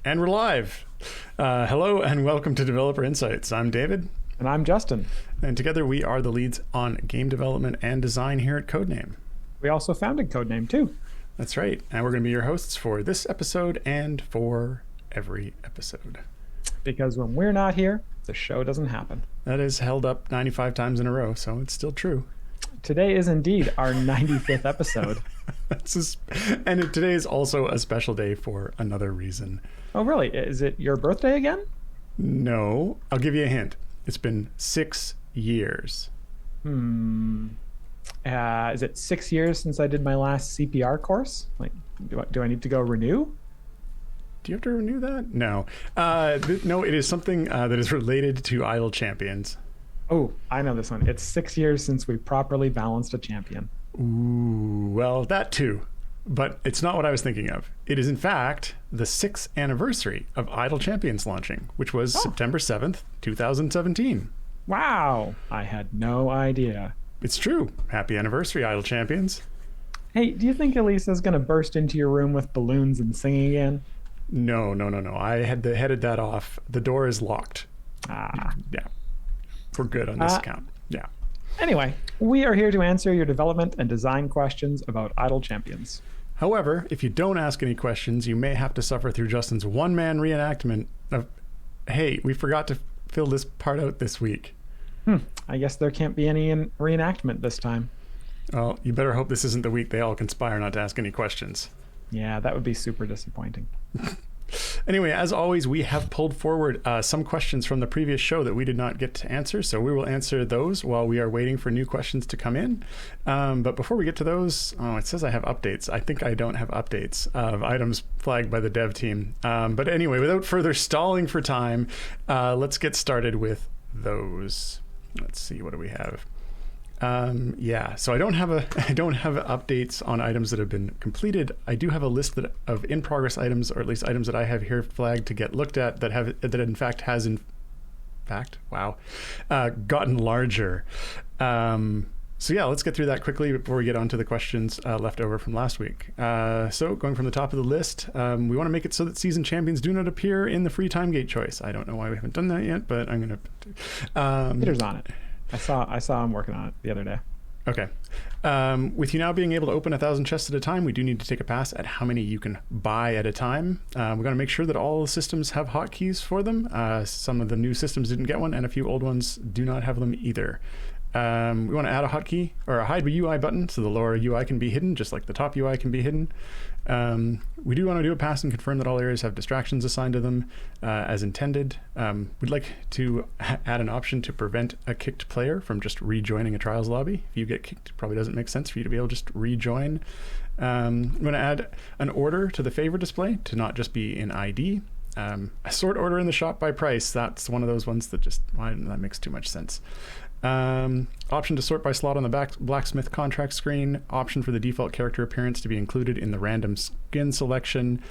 And we're live. Hello and welcome to Developer Insights. I'm David. And I'm Justin. And together we are the leads on game development and design here at Codename. We also founded Codename too. That's right. And we're going to be your hosts for this episode and for every episode. Because when we're not here, the show doesn't happen. That is held up 95 times in a row, so it's still true. Today is indeed our 95th episode. And today is also a special day for another reason. Oh, really? Is it your birthday again? No. I'll give you a hint. It's been 6 years. Is it 6 years since I did my last CPR course? Like, do I need to go renew? Do you have to renew that? No. No, it is something that is related to Idle Champions. Oh, I know this one. It's 6 years since we properly balanced a champion. Ooh, well, that too. But it's not what I was thinking of. It is, in fact, the 6th anniversary of Idle Champions launching, which was September 7th, 2017. Wow. I had no idea. It's true. Happy anniversary, Idle Champions. Hey, do you think Elisa's going to burst into your room with balloons and sing again? No. I had headed that off. The door is locked. Yeah. We're good on this account. Yeah. Anyway, we are here to answer your development and design questions about Idle Champions. However, if you don't ask any questions, you may have to suffer through Justin's one-man reenactment of, hey, we forgot to fill this part out this week. I guess there can't be any reenactment this time. Well, you better hope this isn't the week they all conspire not to ask any questions. Yeah, that would be super disappointing. Anyway, as always, we have pulled forward some questions from the previous show that we did not get to answer, so we will answer those while we are waiting for new questions to come in. But before we get to those, it says I have updates. I think I don't have updates of items flagged by the dev team. But anyway, without further stalling for time, let's get started with those. Let's see, what do we have? So I don't have updates on items that have been completed. I do have a list of in progress items, or at least items that I have here flagged to get looked at that gotten larger. So yeah, let's get through that quickly before we get on to the questions left over from last week. So going from the top of the list, we want to make it so that season champions do not appear in the free time gate choice. I don't know why we haven't done that yet, but I'm going to. Peter's on it. I saw him working on it the other day. Okay. With you now being able to open 1,000 chests at a time, we do need to take a pass at how many you can buy at a time. We're going to make sure that all the systems have hotkeys for them. Some of the new systems didn't get one, and a few old ones do not have them either. We want to add a hotkey or a hide UI button so the lower UI can be hidden, just like the top UI can be hidden. We do want to do a pass and confirm that all areas have distractions assigned to them as intended. We'd like to add an option to prevent a kicked player from just rejoining a trials lobby. If you get kicked, it probably doesn't make sense for you to be able to just rejoin. I'm going to add an order to the favor display to not just be in ID. A sort order in the shop by price. That's one of those ones that that makes too much sense. Option to sort by slot on the blacksmith contract screen. Option for the default character appearance to be included in the random skin selection.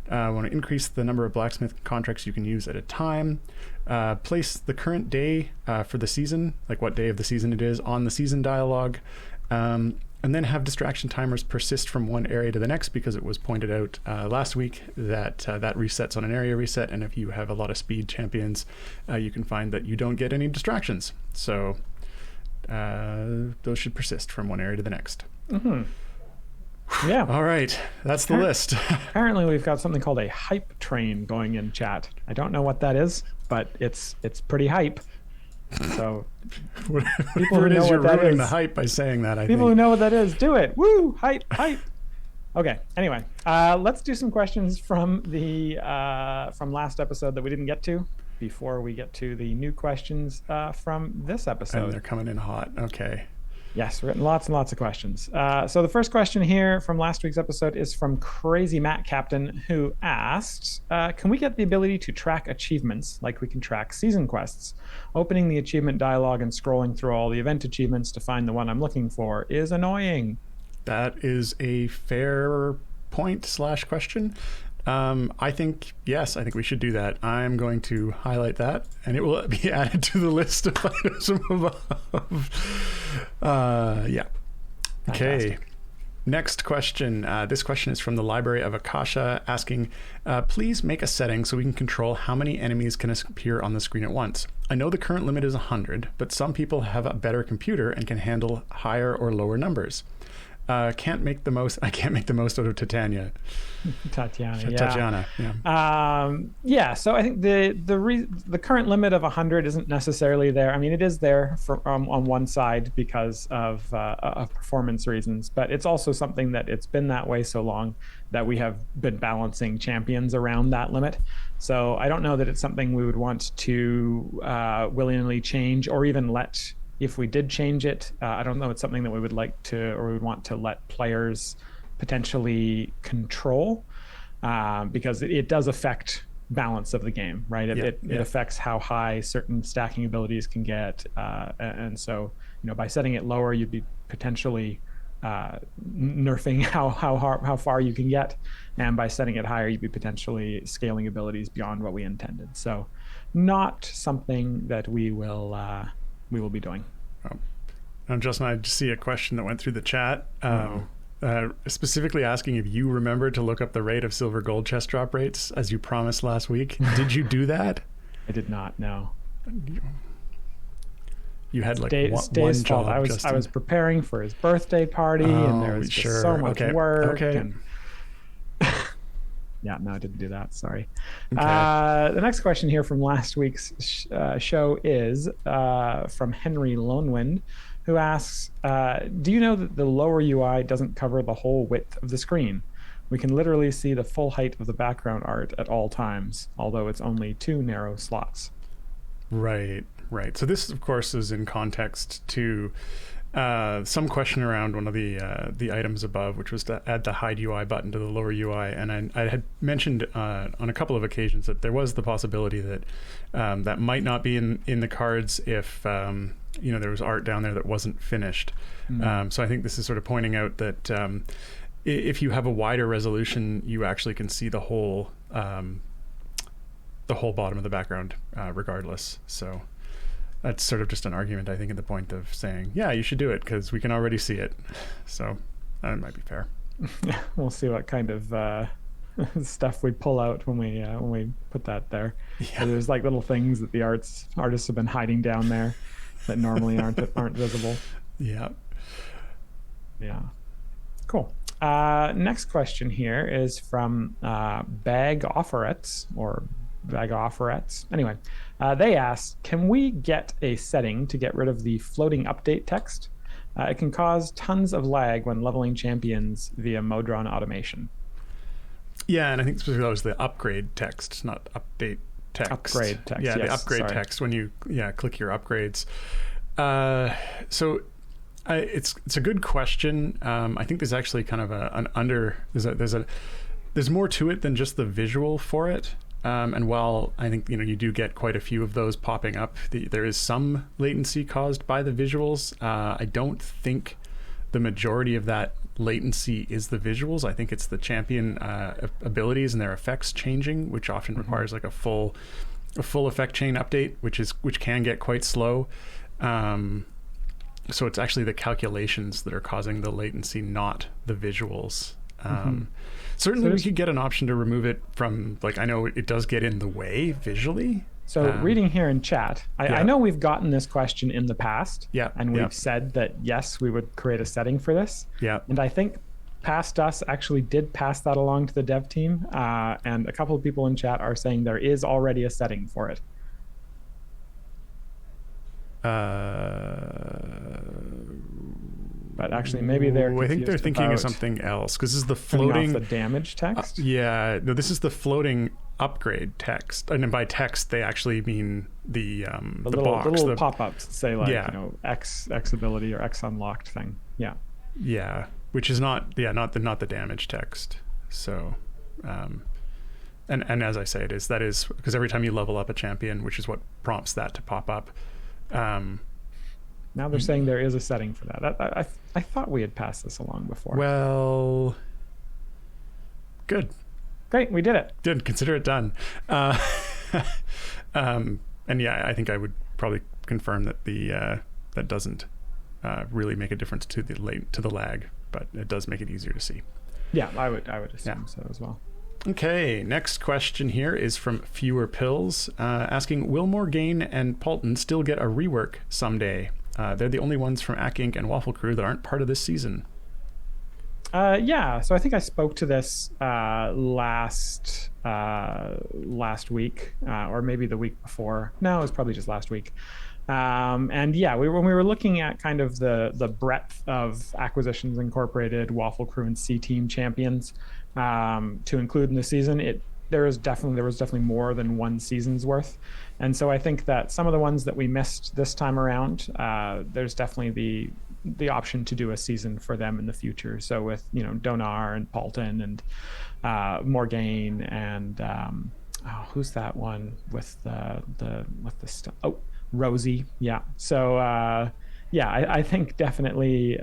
Want to increase the number of blacksmith contracts you can use at a time. Place the current day for the season, like what day of the season it is, on the season dialog. And then have distraction timers persist from one area to the next, because it was pointed out last week that that resets on an area reset, and if you have a lot of speed champions, you can find that you don't get any distractions. So those should persist from one area to the next. Mm-hmm. Yeah. All right, that's the list. Apparently we've got something called a hype train going in chat. I don't know what that is, but it's pretty hype. So people who know what that is, the hype by saying that. People who know what that is, do it. Woo! Hype! Okay. Anyway, let's do some questions from the from last episode that we didn't get to before we get to the new questions from this episode. And they're coming in hot. Okay. Yes, we're getting lots and lots of questions. So the first question here from last week's episode is from Crazy Matt Captain, who asked, can we get the ability to track achievements like we can track season quests? Opening the achievement dialog and scrolling through all the event achievements to find the one I'm looking for is annoying. That is a fair point/question. I think, yes, I think we should do that. I'm going to highlight that, and it will be added to the list of items from above. Yeah. Fantastic. Okay. Next question. This question is from the Library of Akasha, asking, please make a setting so we can control how many enemies can appear on the screen at once. I know the current limit is 100, but some people have a better computer and can handle higher or lower numbers. I can't make the most out of Tatiana. Tatiana, yeah. So I think the current limit of 100 isn't necessarily there. I mean, it is there on one side because of performance reasons, but it's also something that it's been that way so long that we have been balancing champions around that limit. So I don't know that it's something we would want to willingly change, or even let. If we did change it, I don't know it's something that we would like to, or we would want to let players potentially control, because it does affect balance of the game, right? It affects how high certain stacking abilities can get, and so by setting it lower, you'd be potentially nerfing how far you can get, and by setting it higher, you'd be potentially scaling abilities beyond what we intended. So, not something that we will be doing. Now, Justin, I just see a question that went through the chat, specifically asking if you remember to look up the rate of silver gold chest drop rates as you promised last week. Did you do that? I did not. No. You had like one job. I was preparing for his birthday party, and there was just so much work. Okay. And yeah, no, I didn't do that. Sorry. Okay. The next question here from last week's show is from Henry Lonewind, who asks, do you know that the lower UI doesn't cover the whole width of the screen? We can literally see the full height of the background art at all times, although it's only 2 narrow slots. Right. So this, of course, is in context to some question around one of the items above, which was to add the hide UI button to the lower UI. And I had mentioned on a couple of occasions that there was the possibility that that might not be in the cards if there was art down there that wasn't finished. So I think this is sort of pointing out that if you have a wider resolution, you actually can see the whole bottom of the background regardless. So that's sort of just an argument, I think, at the point of saying, yeah, you should do it because we can already see it. So that might be fair. We'll see what kind of stuff we pull out when we put that there. Yeah. So there's like little things that the artists have been hiding down there that normally aren't visible. Yeah. Cool. Next question here is from Bag Offerettes. Anyway, they asked, can we get a setting to get rid of the floating update text? It can cause tons of lag when leveling champions via Modron automation. Yeah, and I think specifically that was the upgrade text, not update text. Upgrade text. Yeah, yes, the upgrade sorry. text when you click your upgrades. It's a good question. I think there's actually kind of there's more to it than just the visual for it. And while I think you do get quite a few of those popping up, there is some latency caused by the visuals. I don't think the majority of that latency is the visuals. I think it's the champion abilities and their effects changing, which often requires like a full effect chain update, which can get quite slow. So it's actually the calculations that are causing the latency, not the visuals. Certainly we could get an option to remove it from, I know it does get in the way visually. So reading here in chat, I know we've gotten this question in the past. Yeah. And we've said that, yes, we would create a setting for this. Yeah. And I think Past Us actually did pass that along to the dev team. And a couple of people in chat are saying there is already a setting for it. But actually, maybe I think they're thinking of something else, because this is the floating off the damage text. No, this is the floating upgrade text, and by text they actually mean the box, the little pop-ups say X ability or X unlocked thing. Yeah, which is not the damage text. So, and as I say, that is because every time you level up a champion, which is what prompts that to pop up. Now they're saying there is a setting for that. I thought we had passed this along before. Well, good. Great, we did it. Did consider it done. And yeah, I think I would probably confirm that that doesn't really make a difference to the lag. but it does make it easier to see. Yeah, I would assume so as well. Okay, next question here is from Fewer Pills, asking, will Morgaine and Paulton still get a rework someday? They're the only ones from Ack Inc. and Waffle Crew that aren't part of this season. Yeah, so I think I spoke to this last week, or maybe the week before. No, it was probably just last week. And yeah, when we were looking at kind of the breadth of Acquisitions Incorporated, Waffle Crew, and C Team champions to include in the season, there was definitely more than one season's worth. And so I think that some of the ones that we missed this time around, there's definitely the option to do a season for them in the future. So with Donar and Paulton and Morgaine and who's that one with Rosie. Yeah. So I think definitely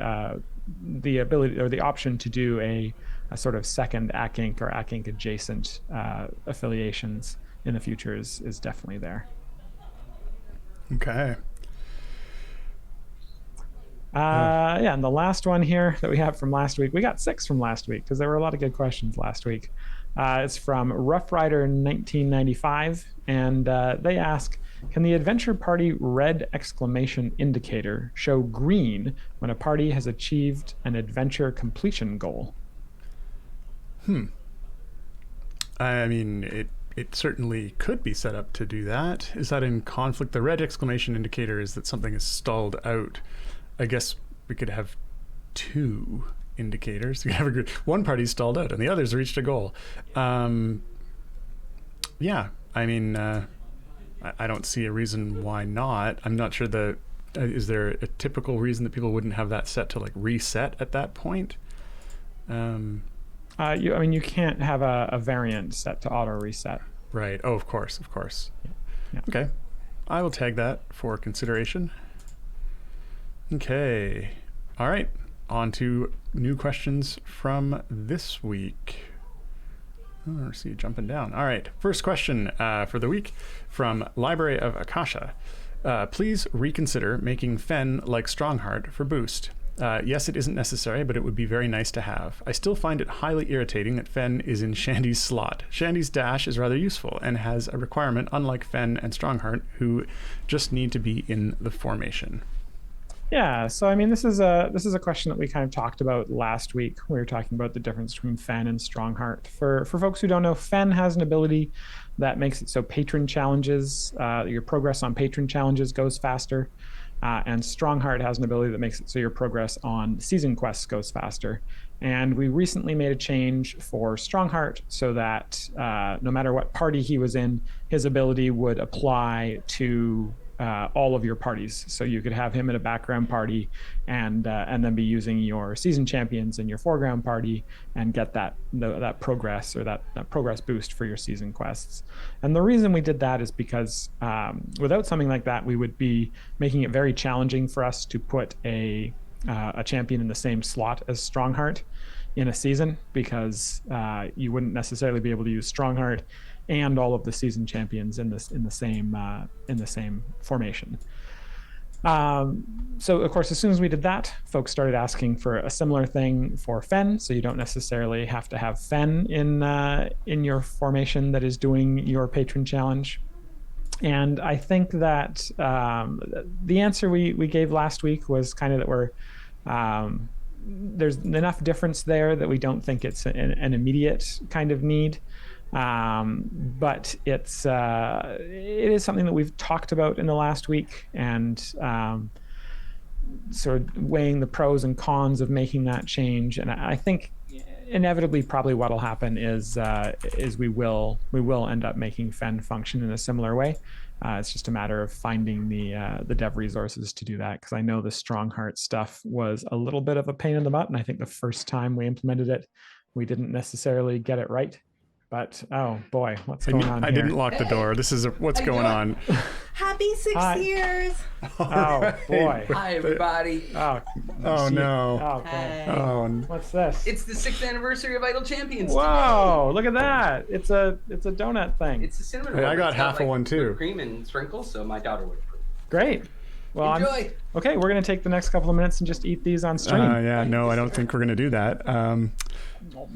the ability or the option to do a sort of second Ack Inc. or Ack Inc. adjacent affiliations in the future is definitely there. Okay. And the last one here that we have from last week, we got 6 from last week because there were a lot of good questions last week. It's from Rough Rider 1995, and they ask, can the adventure party red exclamation indicator show green when a party has achieved an adventure completion goal? I mean, it certainly could be set up to do that. Is that in conflict? The red exclamation indicator is that something is stalled out. I guess we could have 2 indicators. We have one party's stalled out and the other's reached a goal. Yeah, I mean, I don't see a reason why not. I'm not sure is there a typical reason that people wouldn't have that set to like reset at that point? You can't have a variant set to auto reset. Right. Oh, of course. Yeah. Okay. I will tag that for consideration. Okay. All right. On to new questions from this week. Oh, I see you jumping down. All right. First question for the week from Library of Akasha. Please reconsider making Fen like Strongheart for boost. Yes, it isn't necessary, but it would be very nice to have. I still find it highly irritating that Fen is in Shandy's slot. Shandy's dash is rather useful and has a requirement unlike Fen and Strongheart, who just need to be in the formation. Yeah, so I mean, this is a question that we kind of talked about last week. We were talking about the difference between Fen and Strongheart. For folks who don't know, Fen has an ability that makes it so patron challenges, your progress on patron challenges goes faster. And Strongheart has an ability that makes it so your progress on season quests goes faster. And we recently made a change for Strongheart so that no matter what party he was in, his ability would apply to all of your parties. So you could have him in a background party and then be using your season champions in your foreground party and get that progress or that progress boost for your season quests. And the reason we did that is because without something like that, we would be making it very challenging for us to put a champion in the same slot as Strongheart in a season, because you wouldn't necessarily be able to use Strongheart and all of the season champions in the same formation. So of course, as soon as we did that, folks started asking for a similar thing for Fen. So you don't necessarily have to have Fen in your formation that is doing your patron challenge. And I think that the answer we gave last week was kind of that there's enough difference there that we don't think it's an immediate kind of need. But it is something that we've talked about in the last week, and sort of weighing the pros and cons of making that change. And I think inevitably probably what'll happen is we will end up making Fen function in a similar way. It's just a matter of finding the dev resources to do that, because I know the Strongheart stuff was a little bit of a pain in the butt, and I think the first time we implemented it, we didn't necessarily get it right. But oh boy, what's going on here? I didn't lock the door. This is what's going on. Happy 6 years. Oh boy. Hi everybody. Oh no. Okay. Oh, What's this? It's the 6th anniversary of Idle Champions. Whoa! Look at that. It's a donut thing. It's a cinnamon hey, roll. I got It's half of one too. Cream and sprinkles, so my daughter would approve. Great. Well, Enjoy. okay, we're going to take the next couple of minutes and just eat these on stream. Yeah, no, I don't think we're going to do that.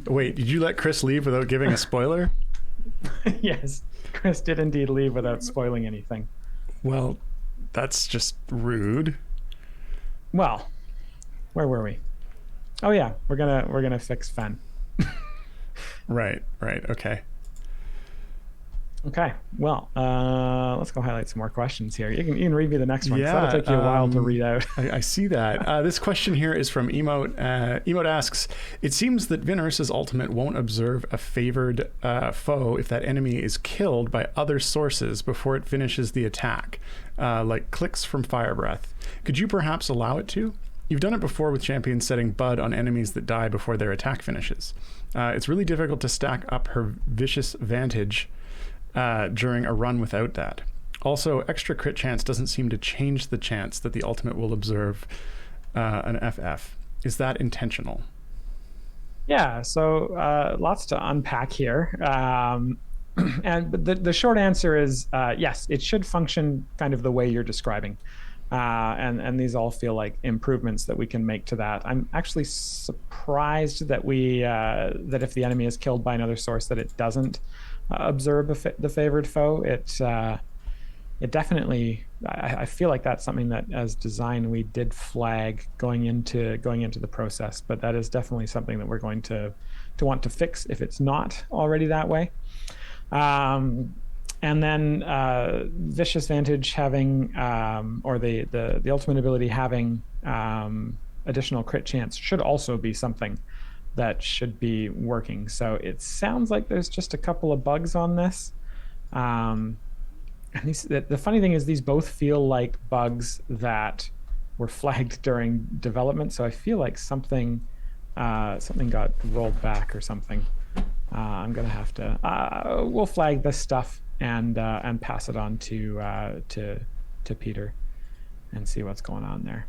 Wait, did you let Chris leave without giving a spoiler? Yes, Chris did indeed leave without spoiling anything. Well, that's just rude. Well, where were we? Oh yeah, we're gonna fix Fen. Right, okay. Okay, well, let's go highlight some more questions here. You can review the next one. Yeah, that'll take you a while to read out. I see that. This question here is from Emote. Emote asks, it seems that Vinurse's ultimate won't observe a favored foe if that enemy is killed by other sources before it finishes the attack, like clicks from Fire Breath. Could you perhaps allow it to? You've done it before with champions setting Bud on enemies that die before their attack finishes. It's really difficult to stack up her Vicious Vantage during a run without that. Also, extra crit chance doesn't seem to change the chance that the ultimate will observe an FF. Is that intentional? Yeah, so lots to unpack here. And the short answer is yes, it should function kind of the way you're describing. And these all feel like improvements that we can make to that. I'm actually surprised that that if the enemy is killed by another source, that it doesn't observe the favored foe. It definitely, I feel like that's something that as design we did flag going into the process, but that is definitely something that we're going to want to fix if it's not already that way. And then Vicious Vantage having, or the ultimate ability having additional crit chance should also be something that should be working. So it sounds like there's just a couple of bugs on this. And the funny thing is these both feel like bugs that were flagged during development. So I feel like something got rolled back or something. I'm gonna have to. We'll flag this stuff and pass it on to Peter and see what's going on there.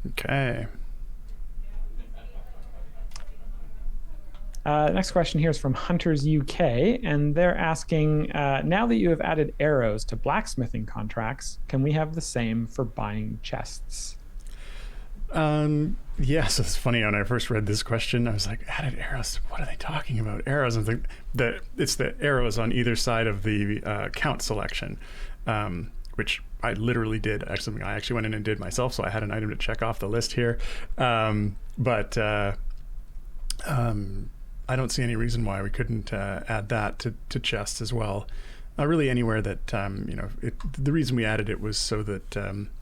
Okay. Next question here is from Hunters UK, and they're asking, now that you have added arrows to blacksmithing contracts, can we have the same for buying chests? Yeah, so it's funny, when I first read this question, I was like, added arrows? What are they talking about? Arrows? And it's the arrows on either side of the count selection, which I literally did. Actually, I actually went in and did myself, so I had an item to check off the list here. But I don't see any reason why we couldn't add that to chests as well. Really anywhere that, the reason we added it was so that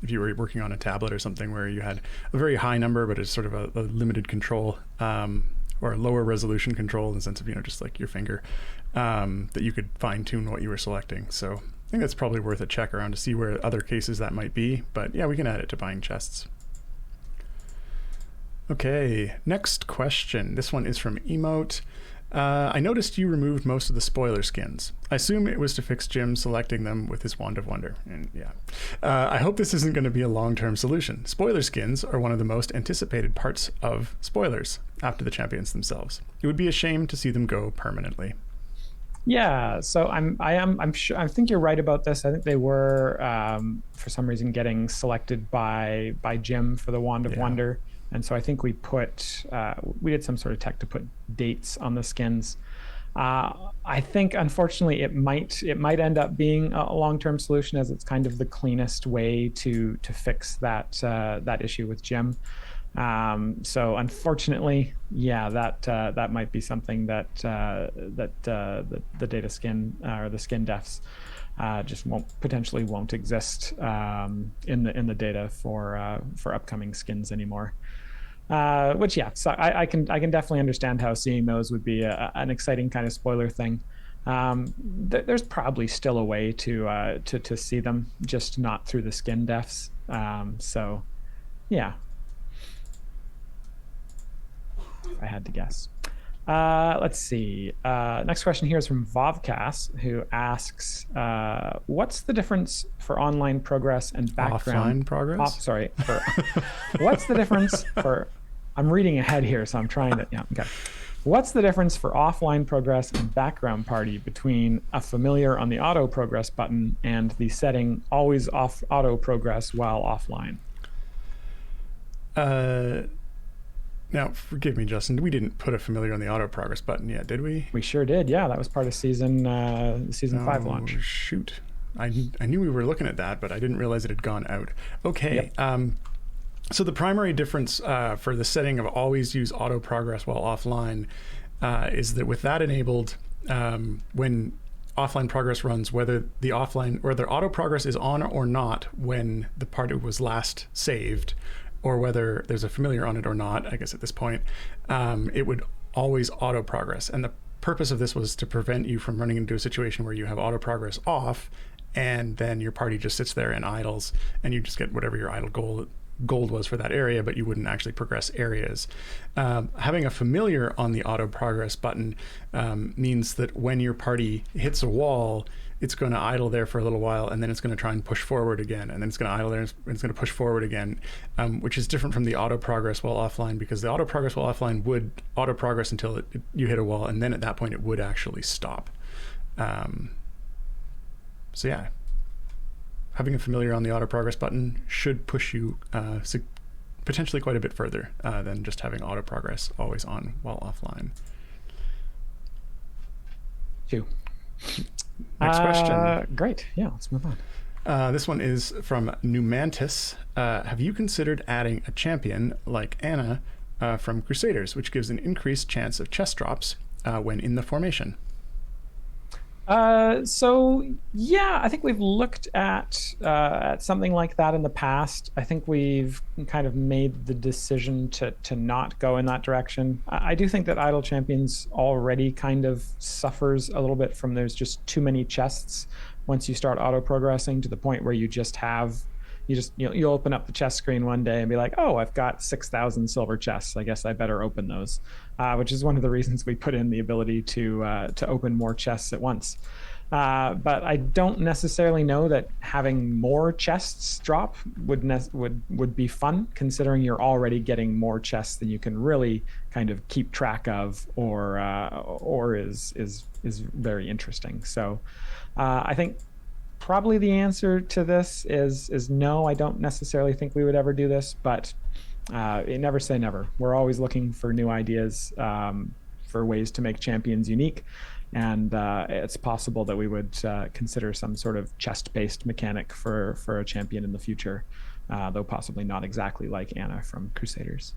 if you were working on a tablet or something where you had a very high number, but it's sort of a limited control, or a lower resolution control in the sense of, just like your finger, that you could fine tune what you were selecting. So I think that's probably worth a check around to see where other cases that might be. But yeah, we can add it to buying chests. Okay, next question. This one is from Emote. I noticed you removed most of the spoiler skins. I assume it was to fix Jim selecting them with his Wand of Wonder. And yeah, I hope this isn't going to be a long-term solution. Spoiler skins are one of the most anticipated parts of spoilers after the champions themselves. It would be a shame to see them go permanently. Yeah, so I'm sure, I think you're right about this. I think they were for some reason getting selected by Jim for the Wand of Wonder. And so I think we did some sort of tech to put dates on the skins. I think, unfortunately, it might end up being a long-term solution, as it's kind of the cleanest way to fix that issue with Jim. So unfortunately, yeah, that might be something that the data skin or the skin defs just potentially won't exist in the data for upcoming skins anymore. Which, yeah, so I can definitely understand how seeing those would be an exciting kind of spoiler thing. There's probably still a way to see them, just not through the skin defs. So, yeah, if I had to guess. Let's see. Next question here is from Vovcast, who asks, what's the difference for online progress and background? Offline progress? What's the difference for... I'm reading ahead here, so I'm trying to... Yeah, okay. What's the difference for offline progress and background party between a familiar on the auto progress button and the setting always off auto progress while offline? Now, forgive me, Justin. We didn't put a familiar on the auto progress button yet, did we? We sure did. Yeah, that was part of season 5 launch. Shoot. I knew we were looking at that, but I didn't realize it had gone out. Okay. Yep. So the primary difference for the setting of always use auto progress while offline is that with that enabled, when offline progress runs, whether auto progress is on or not when the party was last saved, or whether there's a familiar on it or not, I guess at this point, it would always auto progress. And the purpose of this was to prevent you from running into a situation where you have auto progress off and then your party just sits there and idles and you just get whatever your idle gold was for that area, but you wouldn't actually progress areas. Having a familiar on the auto progress button means that when your party hits a wall, it's going to idle there for a little while, and then it's going to try and push forward again, and then it's going to idle there and it's going to push forward again, which is different from the auto progress while offline, because the auto progress while offline would auto progress until you hit a wall, and then at that point it would actually stop. So yeah, having a familiar on the auto progress button should push you potentially quite a bit further than just having auto progress always on while offline. 2. Next question. Great. Yeah, let's move on. This one is from Numantis. Have you considered adding a champion like Anna from Crusaders, which gives an increased chance of chest drops when in the formation? So yeah, I think we've looked at something like that in the past. I think we've kind of made the decision to not go in that direction. I do think that Idle Champions already kind of suffers a little bit from there's just too many chests once you start auto progressing to the point where you'll open up the chest screen one day and be like, oh, I've got 6,000 silver chests. I guess I better open those, which is one of the reasons we put in the ability to open more chests at once. But I don't necessarily know that having more chests drop would be fun, considering you're already getting more chests than you can really kind of keep track of, or is very interesting. So I think probably the answer to this is no. I don't necessarily think we would ever do this, but never say never. We're always looking for new ideas for ways to make champions unique, and it's possible that we would consider some sort of chest-based mechanic for a champion in the future, though possibly not exactly like Anna from Crusaders.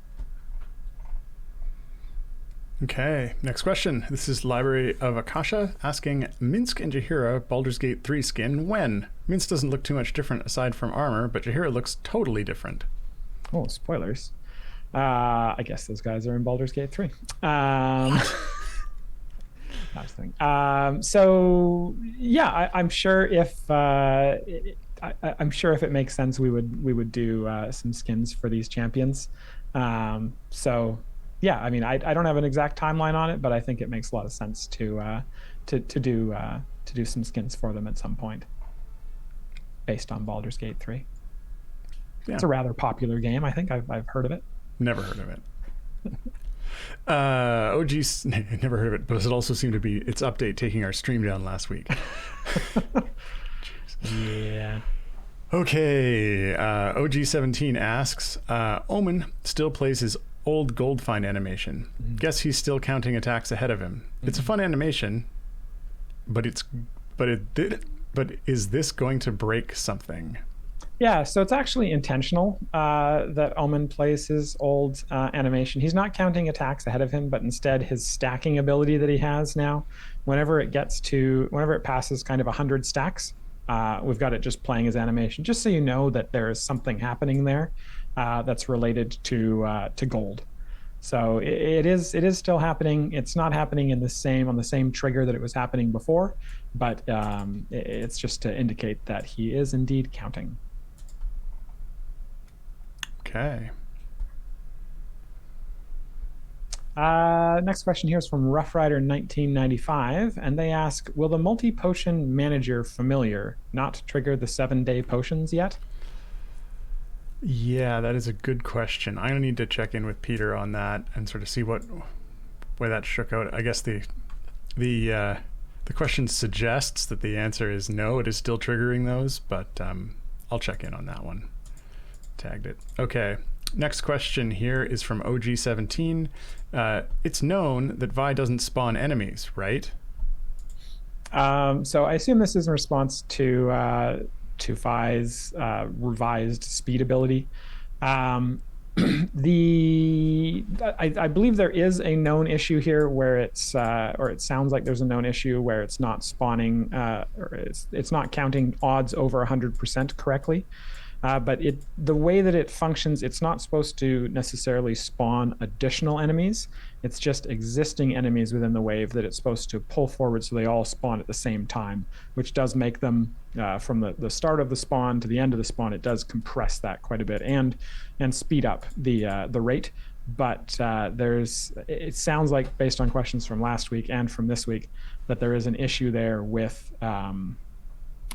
Okay, next question. This is Library of Akasha asking, Minsk and Jaheira Baldur's Gate 3 skin when? Minsk doesn't look too much different aside from armor, but Jaheira looks totally different. Oh, spoilers. I guess those guys are in Baldur's Gate 3. So yeah, I'm sure if I'm sure if it makes sense, we would do some skins for these champions. So yeah, I mean, I don't have an exact timeline on it, but I think it makes a lot of sense to do some skins for them at some point, based on Baldur's Gate 3. Yeah. It's a rather popular game. I think I've heard of it. Never heard of it. OG's never heard of it, but it also seemed to be its update taking our stream down last week. Yeah. Okay. OG17 asks, Omen still plays his old gold find animation. Mm-hmm. Guess he's still counting attacks ahead of him. Mm-hmm. It's a fun animation, but is this going to break something? Yeah, so it's actually intentional that Omen plays his old animation. He's not counting attacks ahead of him, but instead his stacking ability that he has now, whenever it passes kind of 100 stacks, we've got it just playing his animation, just so you know that there is something happening there that's related to gold. So it is still happening. It's not happening on the same trigger that it was happening before, but it's just to indicate that he is indeed counting. Okay. Next question here is from Rough Rider 1995, and they ask, will the multi-potion manager familiar not trigger the 7-day potions yet? Yeah, that is a good question. I need to check in with Peter on that and sort of see what way that shook out. I guess the question suggests that the answer is no. It is still triggering those, but I'll check in on that one. Tagged it. Okay. Next question here is from OG17. It's known that Vi doesn't spawn enemies, right? So I assume this is in response to Vi's revised speed ability. I believe there is a known issue here where or it sounds like there's a known issue where it's not spawning, or it's not counting odds over 100% correctly. But the way that it functions, it's not supposed to necessarily spawn additional enemies. It's just existing enemies within the wave that it's supposed to pull forward so they all spawn at the same time, which does make them, from the start of the spawn to the end of the spawn, it does compress that quite a bit and speed up the rate. But it sounds like, based on questions from last week and from this week, that there is an issue there with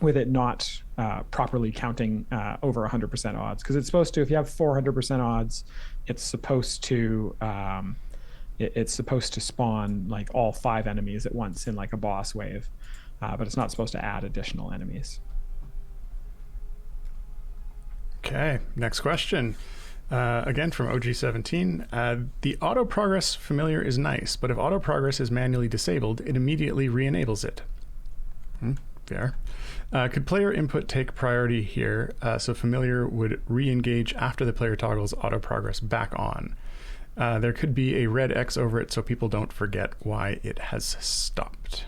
it not properly counting over 100% odds, because it's supposed to, if you have 400% odds, it's supposed to spawn like all 5 enemies at once in like a boss wave, but it's not supposed to add additional enemies. Okay, next question. Again from OG17. The auto progress familiar is nice, but if auto progress is manually disabled, it immediately re-enables it. Fair. Could player input take priority here, so familiar would re-engage after the player toggles auto progress back on? There could be a red X over it so people don't forget why it has stopped.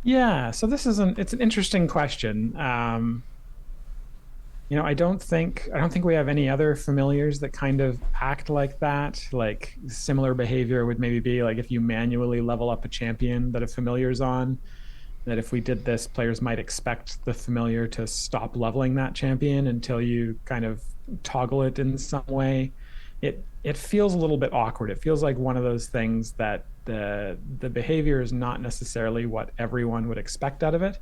Yeah, so it's an interesting question. I don't think we have any other familiars that kind of act like that. Like similar behavior would maybe be like if you manually level up a champion that a familiar's on, that if we did this, players might expect the familiar to stop leveling that champion until you kind of toggle it in some way. It feels a little bit awkward. It feels like one of those things that the behavior is not necessarily what everyone would expect out of it,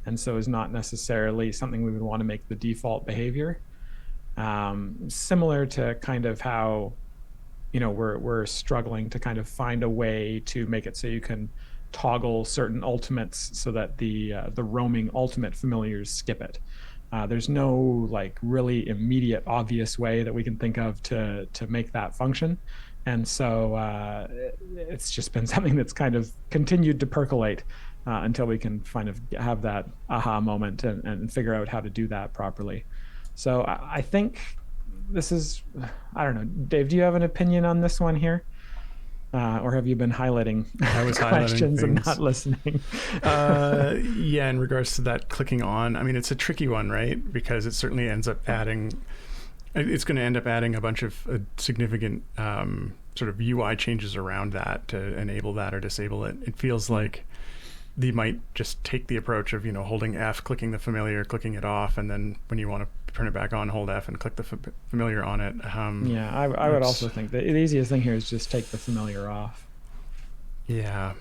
and so is not necessarily something we would want to make the default behavior. Similar to kind of how, we're struggling to kind of find a way to make it so you can toggle certain ultimates so that the roaming ultimate familiars skip it. There's no like really immediate obvious way that we can think of to make that function, and so it's just been something that's kind of continued to percolate until we can kind of have that aha moment and figure out how to do that properly. So I think this is, I don't know, Dave, do you have an opinion on this one here? Or have you been highlighting questions and not listening? Yeah, in regards to that clicking on, I mean, it's a tricky one, right? Because it certainly it's going to end up adding a bunch of significant sort of UI changes around that to enable that or disable it. It feels like they might just take the approach of, holding F, clicking the familiar, clicking it off, and then when you want to turn it back on, hold F and click the familiar on it. Yeah, I would also think that the easiest thing here is just take the familiar off. Yeah,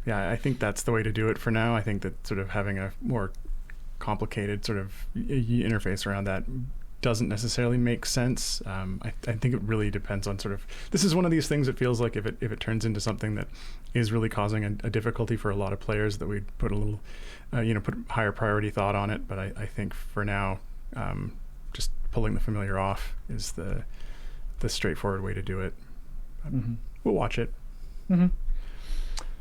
I think that's the way to do it for now. I think that sort of having a more complicated sort of interface around that doesn't necessarily make sense. I think it really depends on sort of, this is one of these things that feels like if it turns into something that is really causing a difficulty for a lot of players, that we'd put a little, put higher priority thought on it. But I think for now, just pulling the familiar off is the straightforward way to do it. We'll watch it.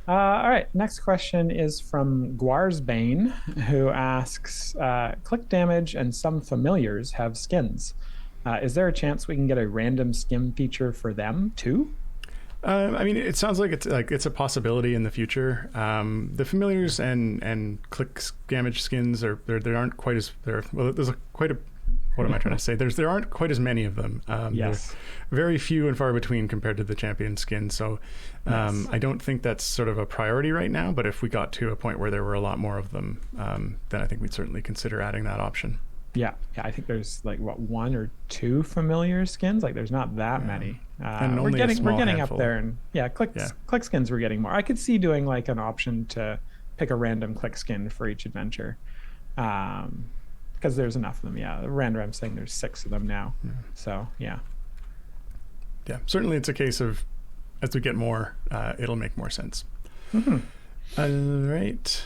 All right, next question is from Guarsbane, who asks, click damage and some familiars have skins. Is there a chance we can get a random skin feature for them too? I mean, it sounds like it's a possibility in the future. The familiars and click damage skins there aren't quite as what am I trying to say? There aren't quite as many of them. Yes. Very few and far between compared to the champion skin. So Yes. I don't think that's sort of a priority right now, but if we got to a point where there were a lot more of them, then I think we'd certainly consider adding that option. Yeah, I think there's like 1 or 2 familiar skins. Like there's not that many. And we're only a small getting handful. up there, and click skins we're getting more. I could see doing like an option to pick a random click skin for each adventure, because there's enough of them. Yeah, random. I'm saying there's 6 of them now. So yeah. Certainly it's a case of as we get more, it'll make more sense. All right.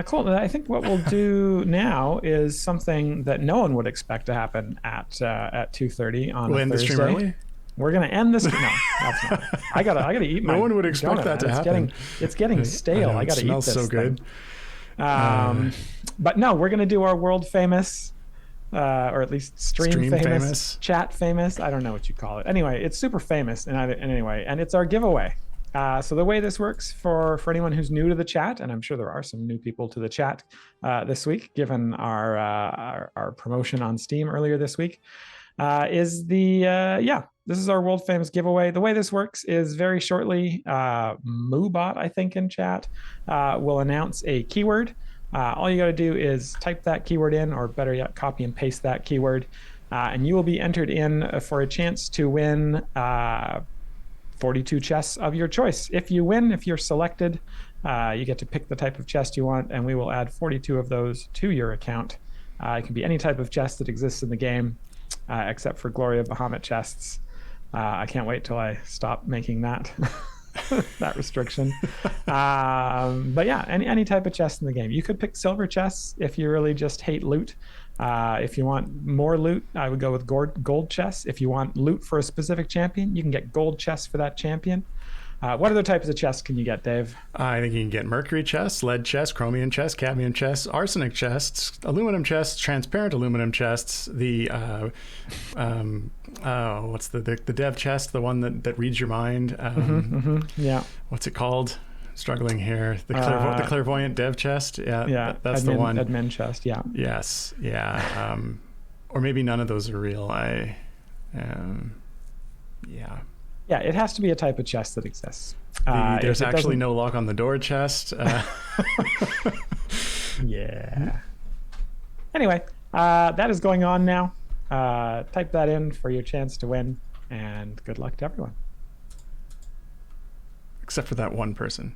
Cool. I think what we'll do now is something that no one would expect to happen at 2:30 on We'll a end the Thursday. stream early? We're gonna end this. No, that's not. I gotta eat my. No one would expect donut, that to man. happen. It's getting stale. know, I gotta it smells eat this so good. thing. But no, we're gonna do our world famous, or at least stream famous, chat famous. I don't know what you call it. Anyway, it's super famous, and anyway, and it's our giveaway. So the way this works for anyone who's new to the chat, and I'm sure there are some new people to the chat this week, given our promotion on Steam earlier this week, is this is our world famous giveaway. The way this works is very shortly, Moobot, I think in chat, will announce a keyword. All you got to do is type that keyword in, or better yet, copy and paste that keyword, and you will be entered in for a chance to win 42 chests of your choice. If you win, if you're selected, you get to pick the type of chest you want, and we will add 42 of those to your account. It can be any type of chest that exists in the game, except for Gloria Bahamut chests. I can't wait till I stop making that that restriction. But yeah, any type of chest in the game. You could pick silver chests if you really just hate loot. If you want more loot, I would go with gold chests. If you want loot for a specific champion, you can get gold chests for that champion. What other types of chests can you get, Dave? I think you can get mercury chests, lead chests, chromium chests, cadmium chests, arsenic chests, aluminum chests, transparent aluminum chests, the what's the dev chest, the one that reads your mind. Yeah. What's it called? Struggling here. The clairvoyant dev chest. Yeah, that's the one. Admin chest. Yeah. Yes. Yeah. Or maybe none of those are real. Yeah. Yeah, it has to be a type of chest that exists. There's actually no lock on the door chest. Yeah. Anyway, that is going on now. Type that in for your chance to win, and good luck to everyone. Except for that one person.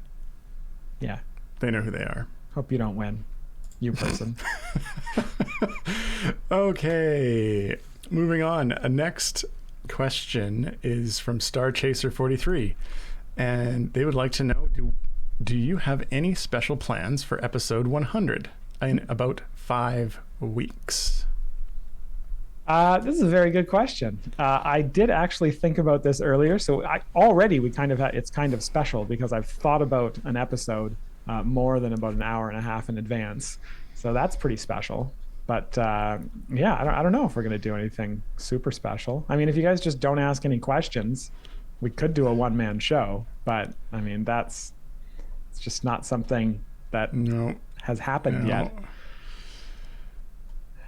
Yeah. They know who they are. Hope you don't win, you person. Okay, moving on. Next question is from Star Chaser 43, and they would like to know, do you have any special plans for episode 100 in about 5 weeks? This is a very good question. I did actually think about this earlier, so it's kind of special because I've thought about an episode more than about an hour and a half in advance, so that's pretty special. But yeah, I don't know if we're going to do anything super special. I mean, if you guys just don't ask any questions, we could do a one-man show. But I mean, it's just not something that has happened yet.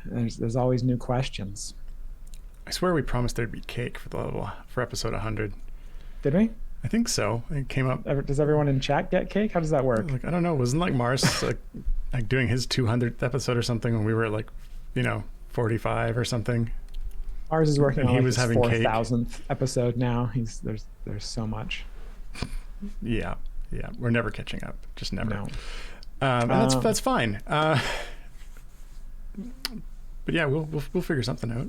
There's always new questions. I swear we promised there'd be cake for episode 100. Did we? I think so. It came up. Does everyone in chat get cake? How does that work? I don't know. Wasn't Mars like doing his 200th episode or something when we were at 45 or something? Mars is working on his 4,000th episode now. There's so much. Yeah. We're never catching up. Just never. No. And that's fine. But yeah, we'll figure something out.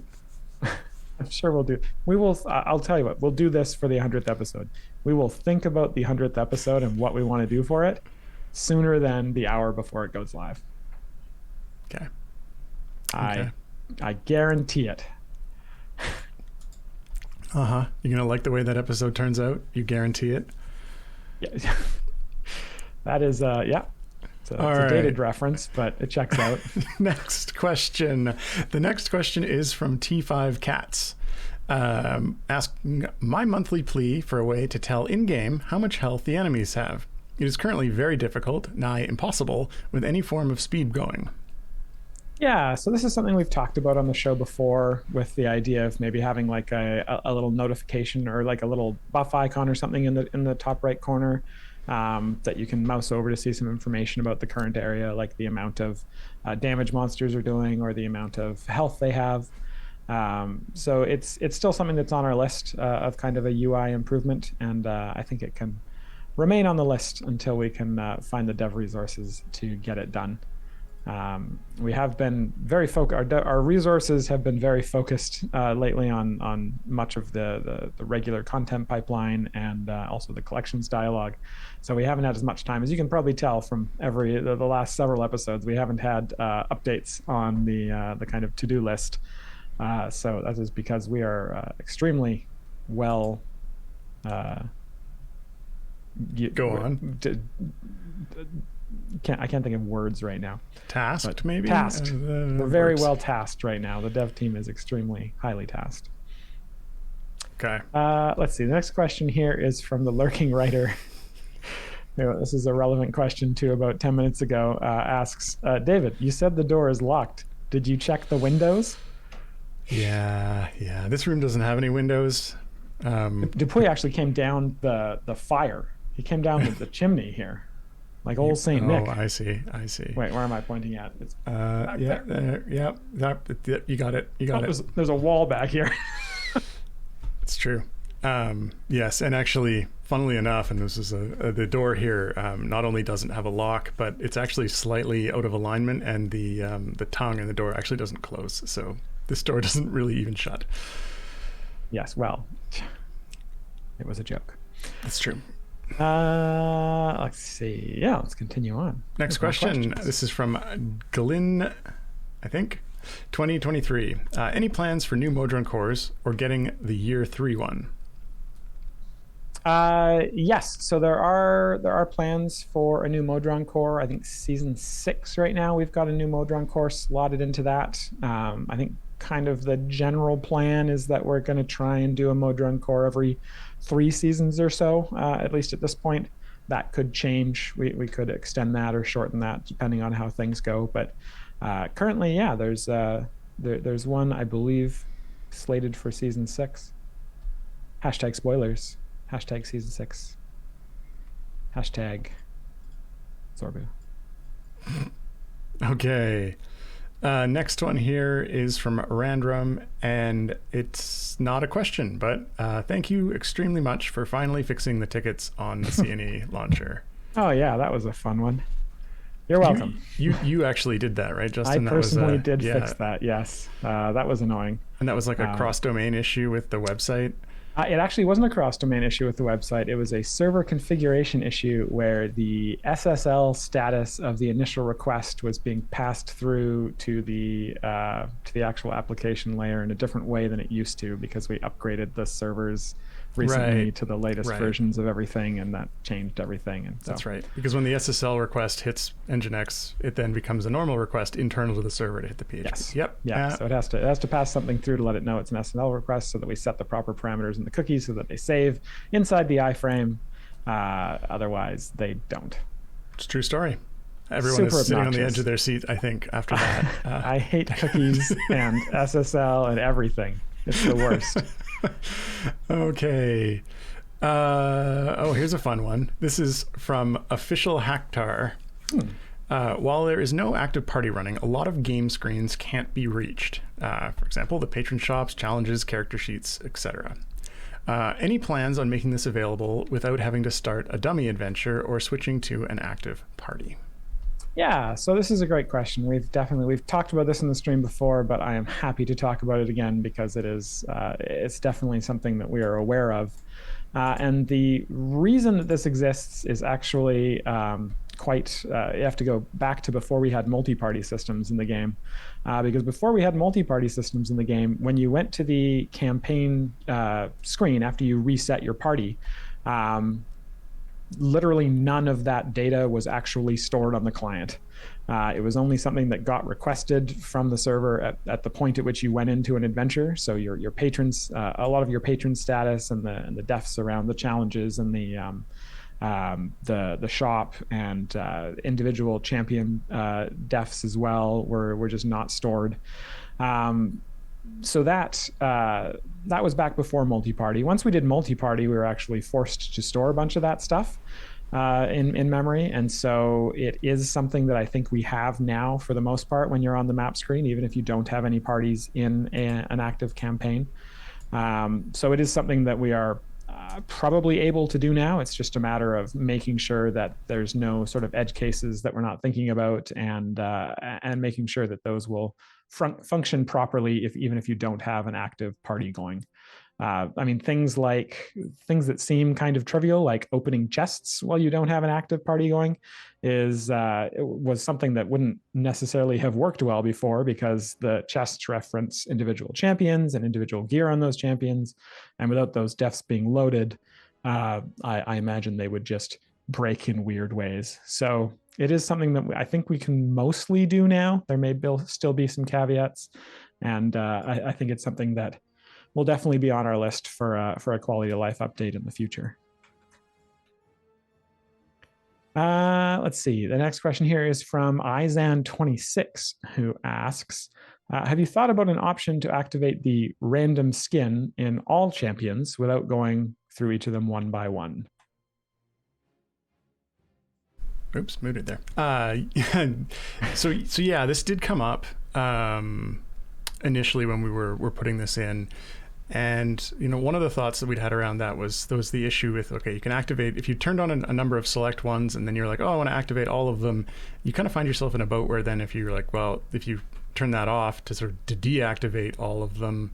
I'm sure we'll do. We will. I'll tell you what. We'll do this for the 100th episode. We will think about the 100th episode and what we want to do for it sooner than the hour before it goes live. Okay. I guarantee it. You're gonna like the way that episode turns out. You guarantee it. Yeah. That is. Yeah. It's a dated reference, but it checks out. Next question. The next question is from T5 Cats. Asking my monthly plea for a way to tell in-game how much health the enemies have. It is currently very difficult, nigh impossible, with any form of speed going. Yeah, so this is something we've talked about on the show before, with the idea of maybe having like a little notification or like a little buff icon or something in the top right corner. That you can mouse over to see some information about the current area, like the amount of damage monsters are doing or the amount of health they have. So it's still something that's on our list of kind of a UI improvement, and I think it can remain on the list until we can find the dev resources to get it done. We have been very focused. Our resources have been very focused lately on much of the regular content pipeline and also the collections dialogue. So we haven't had as much time, as you can probably tell from the last several episodes. We haven't had updates on the kind of to-do list. So that is because we are extremely well. Go on. I can't think of words right now. Tasked, maybe? Tasked. We're very well tasked right now. The dev team is extremely highly tasked. Okay. Let's see. The next question here is from the lurking writer. This is a relevant question to about 10 minutes ago. Asks, David, you said the door is locked. Did you check the windows? Yeah. This room doesn't have any windows. Dupuy actually came down the fire. He came down the chimney here. Like old Saint Nick. Oh, I see. Wait, where am I pointing at? It's back there. Yeah. You got it. There's a wall back here. It's true. Yes, and actually, funnily enough, and this is the door here. Not only doesn't have a lock, but it's actually slightly out of alignment, and the tongue in the door actually doesn't close. So this door doesn't really even shut. Yes. Well, it was a joke. That's true. Let's see. Yeah, let's continue on. Next question. This is from Glyn, I think, 2023. Any plans for new Modron cores or getting the year 3 one? Yes. So there are plans for a new Modron core. I think season 6 right now. We've got a new Modron core slotted into that. I think kind of the general plan is that we're going to try and do a Modron core every 3 seasons or so, at least at this point. That could change. We could extend that or shorten that depending on how things go. But currently, yeah, there's one, I believe, slated for season 6. Hashtag spoilers. Hashtag season 6. Hashtag Zorbu. Okay. Next one here is from Randrum, and it's not a question, but thank you extremely much for finally fixing the tickets on the CNE launcher. Oh yeah, that was a fun one. You're welcome. You actually did that, right, Justin? I personally did fix that, yes. That was annoying. And that was like a cross-domain issue with the website? It actually wasn't a cross-domain issue with the website. It was a server configuration issue where the SSL status of the initial request was being passed through to the actual application layer in a different way than it used to, because we upgraded the servers recently to the latest versions of everything, and that changed everything. And so, that's right, because when the SSL request hits Nginx, it then becomes a normal request internal to the server to hit the PHP. Yes. Yep. Yeah. So it has to pass something through to let it know it's an SSL request, so that we set the proper parameters in the cookies so that they save inside the iframe. Otherwise, they don't. It's a true story. Everyone is sitting on the edge of their seat, I think, after that. I hate cookies and SSL and everything. It's the worst. Okay. Here's a fun one. This is from Official Hacktar. While there is no active party running, a lot of game screens can't be reached. For example, the patron shops, challenges, character sheets, etc. Any plans on making this available without having to start a dummy adventure or switching to an active party? Yeah, so this is a great question. We've talked about this in the stream before, but I am happy to talk about it again because it's definitely something that we are aware of. And the reason that this exists is actually you have to go back to before we had multi-party systems in the game. Because before we had multi-party systems in the game, when you went to the campaign screen after you reset your party, literally none of that data was actually stored on the client. It was only something that got requested from the server at the point at which you went into an adventure. So your patrons, a lot of your patron status and the deaths around the challenges and the shop and individual champion deaths as well were just not stored. So that was back before multi-party. Once we did multi-party, we were actually forced to store a bunch of that stuff in memory. And so it is something that I think we have now for the most part when you're on the map screen, even if you don't have any parties in an active campaign. So it is something that we are probably able to do now. It's just a matter of making sure that there's no sort of edge cases that we're not thinking about, and making sure that those will function properly even if you don't have an active party going. I mean, things that seem kind of trivial, like opening chests while you don't have an active party going, was something that wouldn't necessarily have worked well before, because the chests reference individual champions and individual gear on those champions, and without those defs being loaded, I imagine they would just break in weird ways. So it is something that I think we can mostly do now. There may still be some caveats, and I think it's something that will definitely be on our list for a quality of life update in the future. Let's see. The next question here is from Izan26, who asks, have you thought about an option to activate the random skin in all champions without going through each of them one by one? Oops, moved it there. So yeah, this did come up initially when we were putting this in. And, one of the thoughts that we'd had around that was the issue with, okay, you can activate, if you turned on a number of select ones and then you're like, oh, I want to activate all of them, you kind of find yourself in a boat where then if you're like, well, if you turn that off to to deactivate all of them,